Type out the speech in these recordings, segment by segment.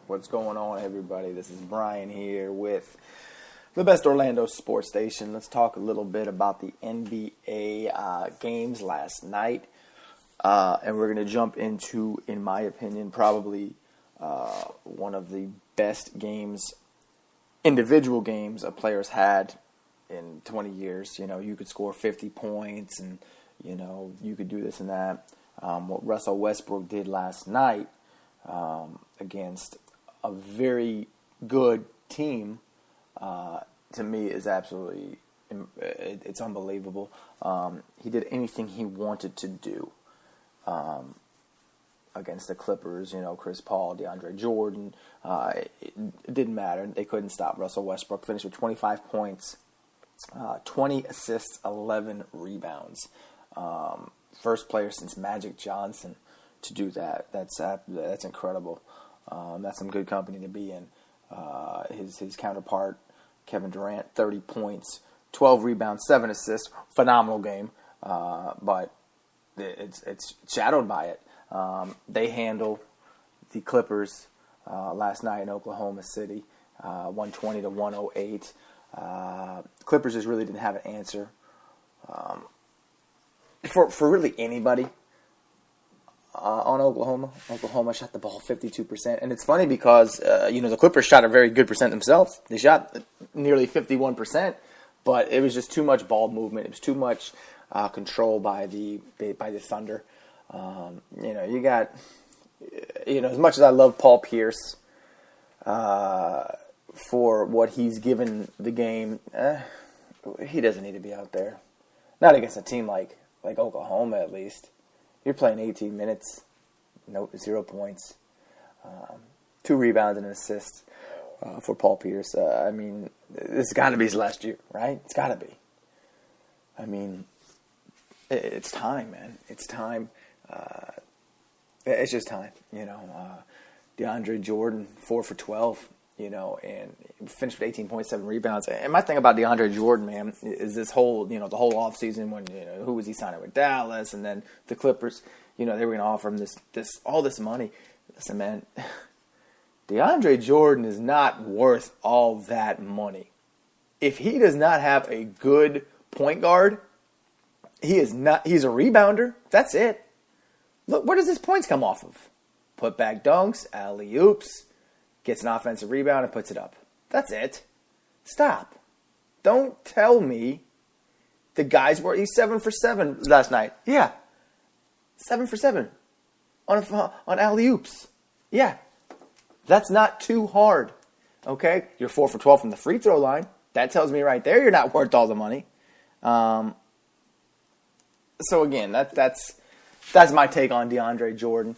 What's going on, everybody? This is Brian here with the best Orlando sports station. Let's talk a little bit about the NBA games last night. And we're going to jump into, in my opinion, probably one of the best games, individual games a player's had in 20 years. You know, you could score 50 points and, you know, you could do this and that. What Russell Westbrook did last night against a very good team, to me, is absolutely, it's unbelievable. He did anything he wanted to do against the Clippers. You know, Chris Paul, DeAndre Jordan, it didn't matter. They couldn't stop Russell Westbrook. Finished with 25 points, 20 assists, 11 rebounds. First player since Magic Johnson to do that. That's incredible. That's some good company to be in. His counterpart, Kevin Durant, 30 points, 12 rebounds, 7 assists. Phenomenal game, but it's shadowed by it. They handle the Clippers last night in Oklahoma City, 120-108. Clippers just really didn't have an answer for really anybody. On Oklahoma. Oklahoma shot the ball 52%. And it's funny because, the Clippers shot a very good percent themselves. They shot nearly 51%, but it was just too much ball movement. It was too much control by the Thunder. You got, as much as I love Paul Pierce for what he's given the game, he doesn't need to be out there. Not against a team like Oklahoma, at least. You're playing 18 minutes, 0 points, 2 rebounds and an assist for Paul Pierce. This has got to be his last year, right? It's got to be. It's time, man. It's time. It's just time, DeAndre Jordan, 4 for 12, and finished with 18.7 rebounds. And my thing about DeAndre Jordan, man, is this whole, the whole offseason when, who was he signing with Dallas, and then the Clippers, they were going to offer him all this money. Listen, man, DeAndre Jordan is not worth all that money. If he does not have a good point guard, he's a rebounder. That's it. Look, where does his points come off of? Put back dunks, alley-oops, gets an offensive rebound and puts it up. That's it. Stop. Don't tell me the guys were. He's 7 for 7 last night. Yeah. 7 for 7 on alley-oops. Yeah. That's not too hard. Okay? You're 4 for 12 from the free throw line. That tells me right there you're not worth all the money. So again, that's my take on DeAndre Jordan.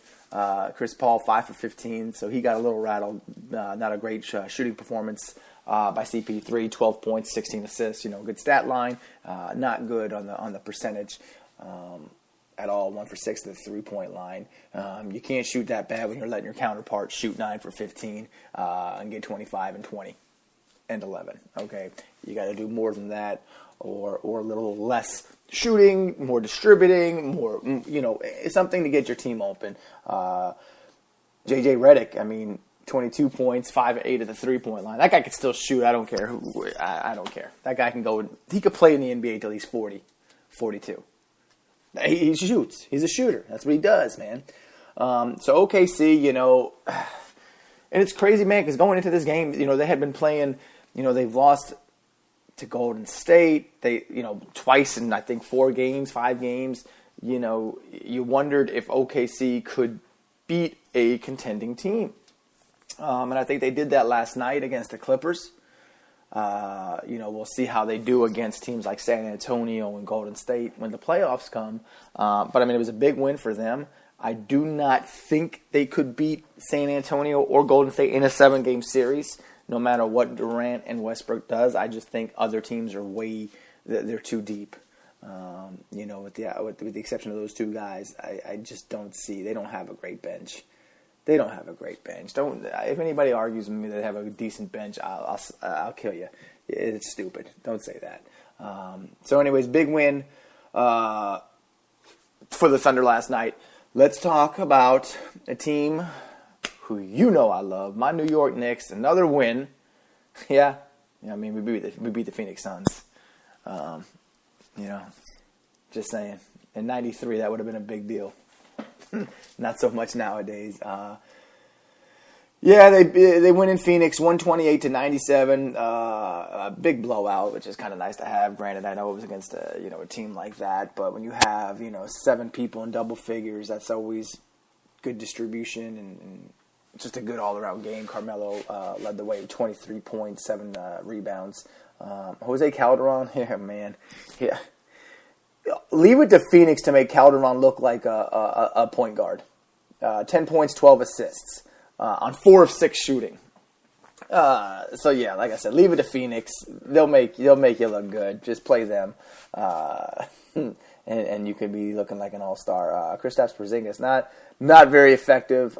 Chris Paul, 5 for 15, so he got a little rattled. Not a great shooting performance by CP3, 12 points, 16 assists. Good stat line. Not good on the percentage at all. 1 for 6 to the 3-point line. You can't shoot that bad when you're letting your counterpart shoot 9 for 15 and get 25 and 20 and 11. Okay, you got to do more than that, or a little less shooting, more distributing, more, something to get your team open. J.J. Redick, 22 points, 5 of 8 at the 3-point line. That guy can still shoot. I don't care. I don't care. That guy can go. He could play in the NBA until he's 40, 42. He shoots. He's a shooter. That's what he does, man. So OKC, and it's crazy, man, because going into this game, they had been playing, they've lost to Golden State, they, twice in, I think, 5 games, you wondered if OKC could beat a contending team. And I think they did that last night against the Clippers. We'll see how they do against teams like San Antonio and Golden State when the playoffs come. But it was a big win for them. I do not think they could beat San Antonio or Golden State in a 7-game series. No matter what Durant and Westbrook does, I just think other teams are they're too deep. With the exception of those two guys, I just don't see. They don't have a great bench. If anybody argues with me that they have a decent bench, I'll kill you. It's stupid. Don't say that. So anyways, big win for the Thunder last night. Let's talk about a team who you know I love, my New York Knicks, another win. Yeah, I mean, we beat the Phoenix Suns. Just saying. In '93, that would have been a big deal. Not so much nowadays. They win in Phoenix, 128-97. A big blowout, which is kind of nice to have. Granted, I know it was against a team like that, but when you have 7 people in double figures, that's always good distribution and just a good all-around game. Carmelo led the way with 23 points, 7 rebounds. Jose Calderon, yeah, man, yeah. Leave it to Phoenix to make Calderon look like a point guard. 10 points, 12 assists on 4 of 6 shooting. So yeah, like I said, leave it to Phoenix. They'll make you look good. Just play them, and you could be looking like an all-star. Kristaps Porzingis not very effective.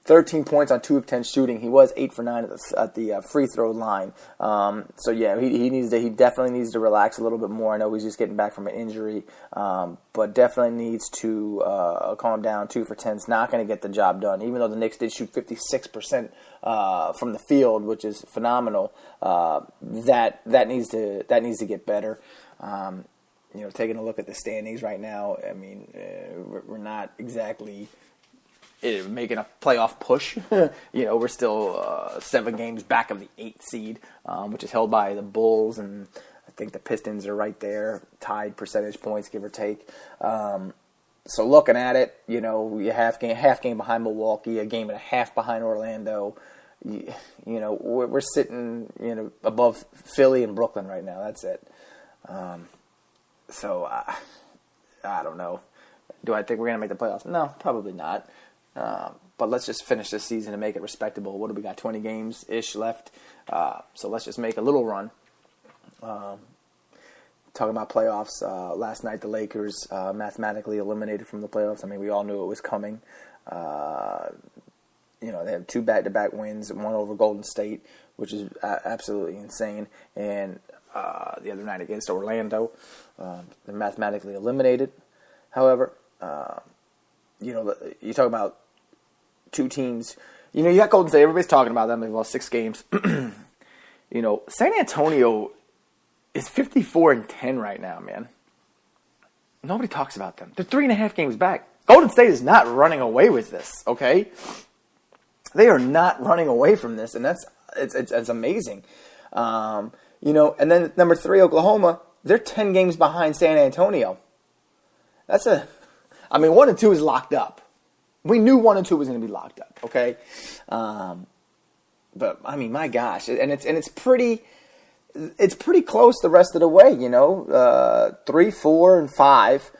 13 points on 2 of 10 shooting. He was 8 for 9 at the free throw line. So yeah, he definitely needs to relax a little bit more. I know he's just getting back from an injury, but definitely needs to calm down. 2 for 10 is not going to get the job done. Even though the Knicks did shoot 56% from the field, which is phenomenal. That needs to get better. Taking a look at the standings right now, I mean, we're not exactly making a playoff push. We're still 7 games back of the 8th seed, which is held by the Bulls, and I think the Pistons are right there, tied percentage points, give or take. So looking at it, you half game behind Milwaukee, a game and a half behind Orlando. We're sitting above Philly and Brooklyn right now. That's it. So I don't know. Do I think we're gonna make the playoffs? No, probably not. But let's just finish this season and make it respectable. What do we got? 20 games-ish left. So let's just make a little run. Talking about playoffs, last night the Lakers mathematically eliminated from the playoffs. I mean, we all knew it was coming. They have 2 back-to-back wins, one over Golden State, which is absolutely insane, and the other night against Orlando. They're mathematically eliminated. However, you talk about 2 teams. You got Golden State. Everybody's talking about them. They've lost 6 games. San Antonio is 54-10 right now, man. Nobody talks about them. They're 3.5 games back. Golden State is not running away with this. Okay, they are not running away from this, and it's amazing. And then number 3, Oklahoma. They're 10 games behind San Antonio. 1 and 2 is locked up. We knew 1 and 2 was going to be locked up, okay? But I mean, my gosh, it's pretty close the rest of the way, 3, 4, and 5,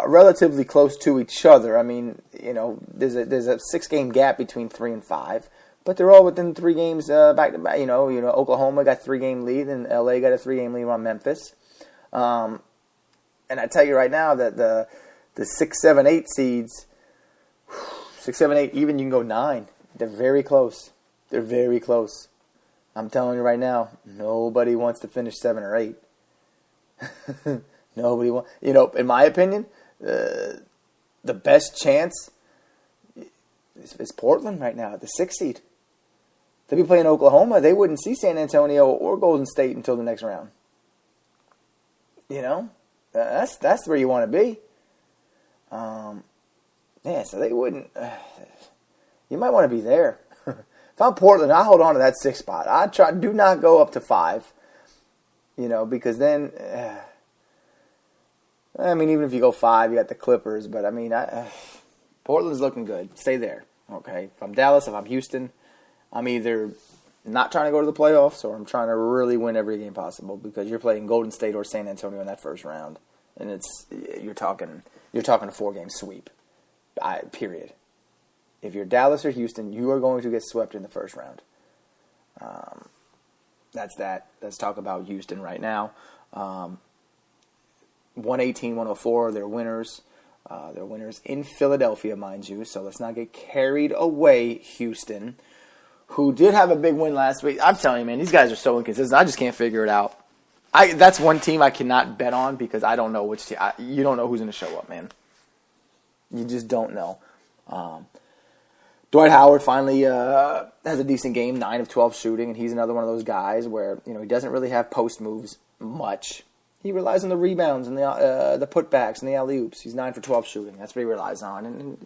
relatively close to each other. I mean, there's a 6-game gap between 3 and 5, but they're all within 3 games back to back. Oklahoma got 3-game lead, and LA got a 3-game lead on Memphis. And I tell you right now that the 6, 7, 8 seeds, 6, 7, 8, even you can go 9. They're very close. They're very close. I'm telling you right now, nobody wants to finish 7 or 8. Nobody wants. In my opinion, the best chance is Portland right now, the 6th seed. They'll be playing Oklahoma. They wouldn't see San Antonio or Golden State until the next round. That's where you want to be. So they wouldn't. You might want to be there. If I'm Portland, I hold on to that 6th spot. Do not go up to 5. Because then, even if you go 5, you got the Clippers. But Portland's looking good. Stay there. Okay. If I'm Dallas, if I'm Houston, I'm either not trying to go to the playoffs or I'm trying to really win every game possible, because you're playing Golden State or San Antonio in that first round, and you're talking a 4-game sweep. Period. If you're Dallas or Houston, you are going to get swept in the first round. That's that. Let's talk about Houston right now. 118-104, they're winners. They're winners in Philadelphia, mind you, so let's not get carried away, Houston, who did have a big win last week. I'm telling you, man, these guys are so inconsistent. I just can't figure it out. That's one team I cannot bet on because I don't know which team. You don't know who's going to show up, man. You just don't know. Dwight Howard finally has a decent game, 9 of 12 shooting, and he's another one of those guys where he doesn't really have post moves much. He relies on the rebounds and the putbacks and the alley-oops. He's 9 for 12 shooting. That's what he relies on.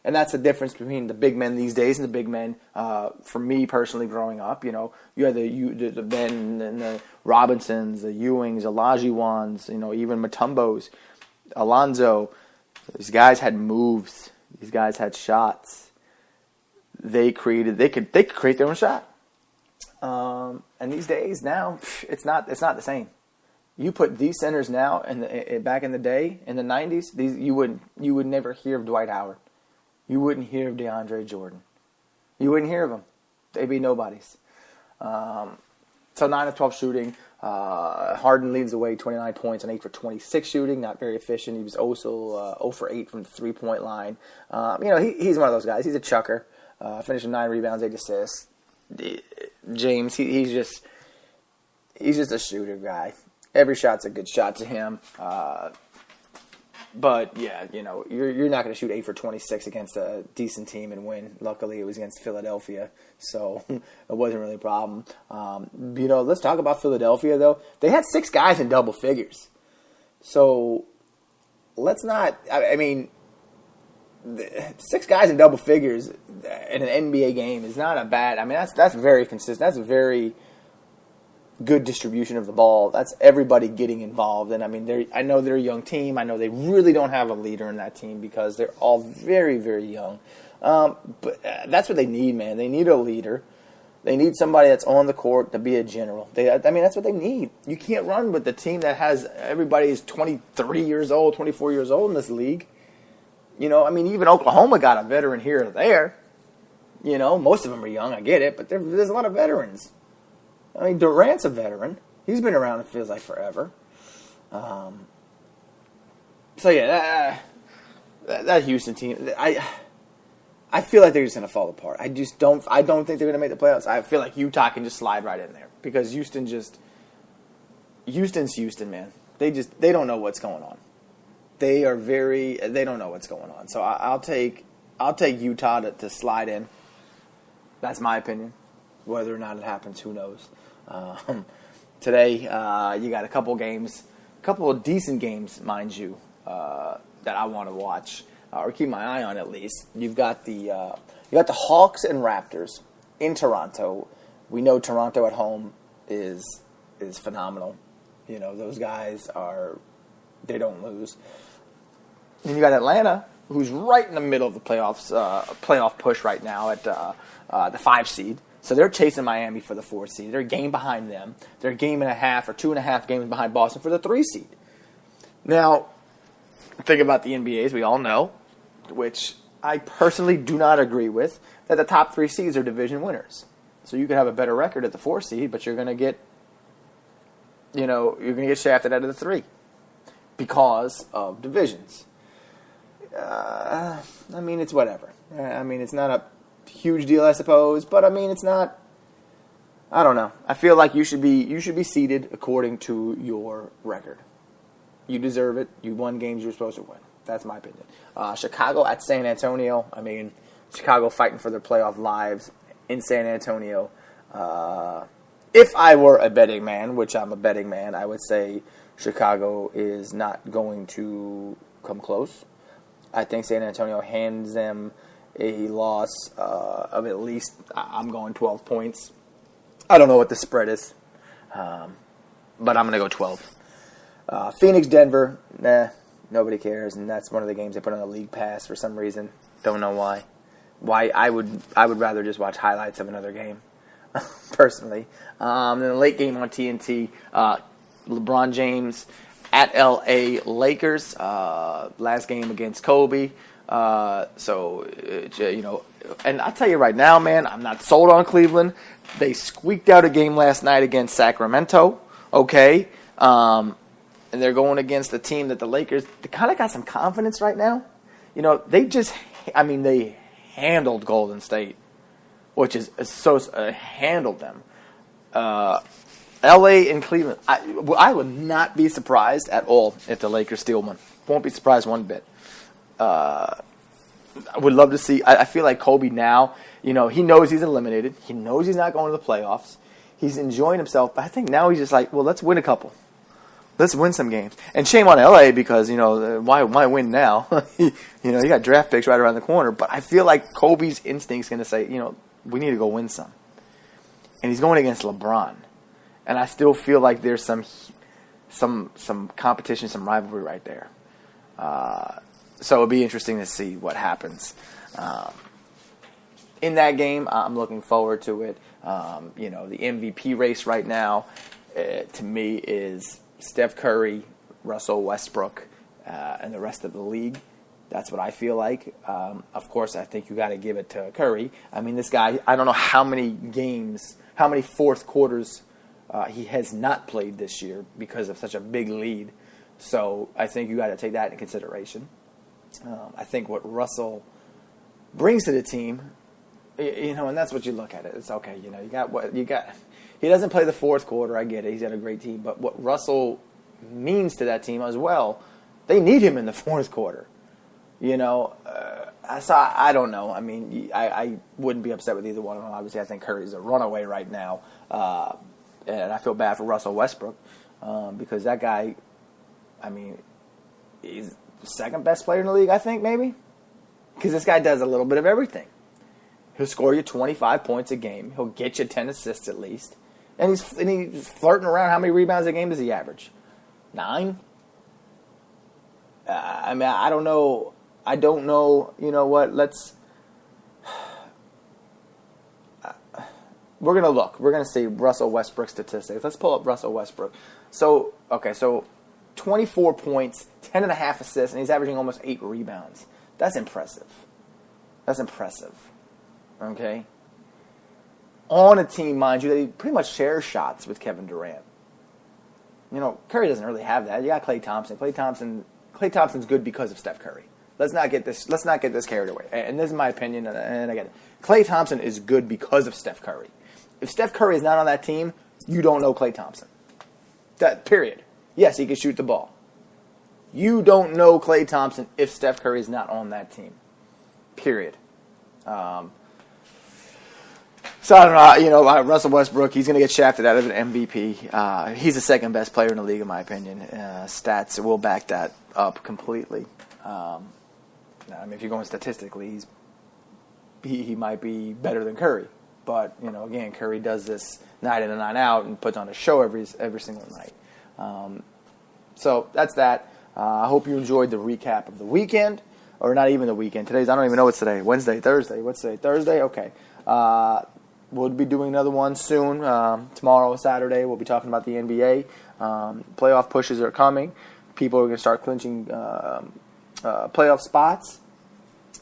And that's the difference between the big men these days and the big men. For me personally, growing up, you had the Ben and the Robinsons, the Ewings, the Olajuwons, even Mutombos, Alonzo. These guys had moves. These guys had shots. They could create their own shot. And these days now, it's not the same. You put these centers now and back in the day in the 90s, you would never hear of Dwight Howard. You wouldn't hear of DeAndre Jordan. You wouldn't hear of them. They'd be nobodies. So 9 of 12 shooting. Harden leads the way, 29 points and 8 for 26 shooting. Not very efficient. He was also 0 for 8 from the 3-point line. He's one of those guys. He's a chucker. Finishing 9 rebounds, 8 assists. James, he's just a shooter guy. Every shot's a good shot to him. But, yeah, you're not going to shoot 8 for 26 against a decent team and win. Luckily, it was against Philadelphia, so it wasn't really a problem. Let's talk about Philadelphia, though. They had 6 guys in double figures. So, let's not – 6 guys in double figures in an NBA game is not a bad – that's very consistent. That's a very – good distribution of the ball. That's everybody getting involved. And I know they're a young team. I know they really don't have a leader in that team because they're all very, very young. But that's what they need, man. They need a leader. They need somebody that's on the court to be a general. That's what they need. You can't run with the team that has everybody is 23 years old, 24 years old in this league. Even Oklahoma got a veteran here or there. Most of them are young. I get it, but there's a lot of veterans. Durant's a veteran. He's been around, it feels like, forever. That Houston team, I feel like they're just going to fall apart. I don't think they're going to make the playoffs. I feel like Utah can just slide right in there because Houston's Houston, man. They don't know what's going on. They don't know what's going on. So I'll take Utah to slide in. That's my opinion. Whether or not it happens, who knows? Today, you got a couple of decent games, mind you, that I want to watch or keep my eye on at least. You've got the Hawks and Raptors in Toronto. We know Toronto at home is phenomenal. Those guys they don't lose. Then you got Atlanta, who's right in the middle of the playoff push right now at the 5 seed. So they're chasing Miami for the 4 seed. They're a game behind them. They're a game and a half or 2.5 games behind Boston for the 3 seed. Now, think about the NBA, as we all know, which I personally do not agree with, that the top 3 seeds are division winners. So you could have a better record at the 4 seed, but you're going to get, shafted out of the 3 because of divisions. It's whatever. It's not a huge deal, I suppose, but it's not. I don't know. I feel like you should be seeded according to your record. You deserve it. You won games you're supposed to win. That's my opinion. Chicago at San Antonio. Chicago fighting for their playoff lives in San Antonio. If I were a betting man, which I'm a betting man, I would say Chicago is not going to come close. I think San Antonio hands them a loss of at least, I'm going 12 points. I don't know what the spread is, but I'm going to go 12. Phoenix, Denver, nobody cares, and that's one of the games they put on the league pass for some reason. Don't know why. I would rather just watch highlights of another game, personally. Then the late game on TNT, LeBron James at LA Lakers, last game against Kobe. And I'll tell you right now, man, I'm not sold on Cleveland. They squeaked out a game last night against Sacramento, okay? And they're going against a team that the Lakers, they kind of got some confidence right now. They handled Golden State, which is so handled them. L.A. and Cleveland, I would not be surprised at all if the Lakers steal one. Won't be surprised one bit. I would love to see. I feel like Kobe now, he knows he's eliminated. He knows he's not going to the playoffs. He's enjoying himself. But I think now he's just like, well, let's win a couple. Let's win some games. And shame on LA because, why win now? You got draft picks right around the corner. But I feel like Kobe's instinct's going to say, we need to go win some. And he's going against LeBron. And I still feel like there's some competition, some rivalry right there. So it'll be interesting to see what happens in that game. I'm looking forward to it. The MVP race right now, to me, is Steph Curry, Russell Westbrook, and the rest of the league. That's what I feel like. Of course, I think you got to give it to Curry. I mean, this guy, I don't know how many fourth quarters he has not played this year because of such a big lead. So I think you got to take that into consideration. I think what Russell brings to the team, and that's what you look at it. It's okay, you got what you got. He doesn't play the fourth quarter. I get it. He's got a great team, but what Russell means to that team as well, they need him in the fourth quarter. So I don't know. I mean, I wouldn't be upset with either one of them. Obviously, I think Curry's a runaway right now, and I feel bad for Russell Westbrook because that guy, I mean, he's the second best player in the league, I think, maybe. Because this guy does a little bit of everything. He'll score you 25 points a game. He'll get you 10 assists at least. And he's flirting around. How many rebounds a game does he average? 9? I mean, I don't know. I don't know. You know what? We're going to look. We're going to see Russell Westbrook statistics. Let's pull up Russell Westbrook. So 24 points, 10.5 assists, and he's averaging almost 8 rebounds. That's impressive. Okay? On a team, mind you, that he pretty much shares shots with Kevin Durant. Curry doesn't really have that. You got Klay Thompson. Klay Thompson's good because of Steph Curry. Let's not get this carried away. And this is my opinion, and I get it. Klay Thompson is good because of Steph Curry. If Steph Curry is not on that team, you don't know Klay Thompson. That period. Yes, he can shoot the ball. You don't know Klay Thompson if Steph Curry is not on that team. Period. So I don't know. Russell Westbrook, he's going to get shafted out of an MVP. He's the second best player in the league, in my opinion. Stats will back that up completely. I mean, if you're going statistically, he might be better than Curry. But again, Curry does this night in and night out and puts on a show every single night. So that's that. I hope you enjoyed the recap of the weekend, or not even the weekend. I don't even know what's today. Wednesday, Thursday. What's today? Thursday? Okay. We'll be doing another one soon. Tomorrow, Saturday, we'll be talking about the NBA. Playoff pushes are coming. People are going to start clinching playoff spots.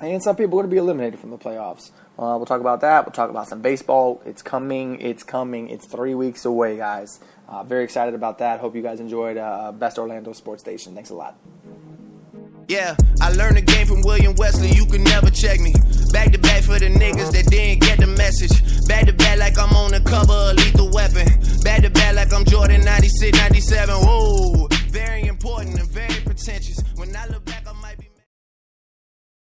And some people are going to be eliminated from the playoffs. We'll talk about that. We'll talk about some baseball. It's coming. It's 3 weeks away, guys. Very excited about that. Hope you guys enjoyed Best Orlando Sports Station. Thanks a lot. Yeah, I learned the game from William Wesley, you can never check me. Back to back for the niggas that didn't get the message. Back to back like I'm on the cover of Lethal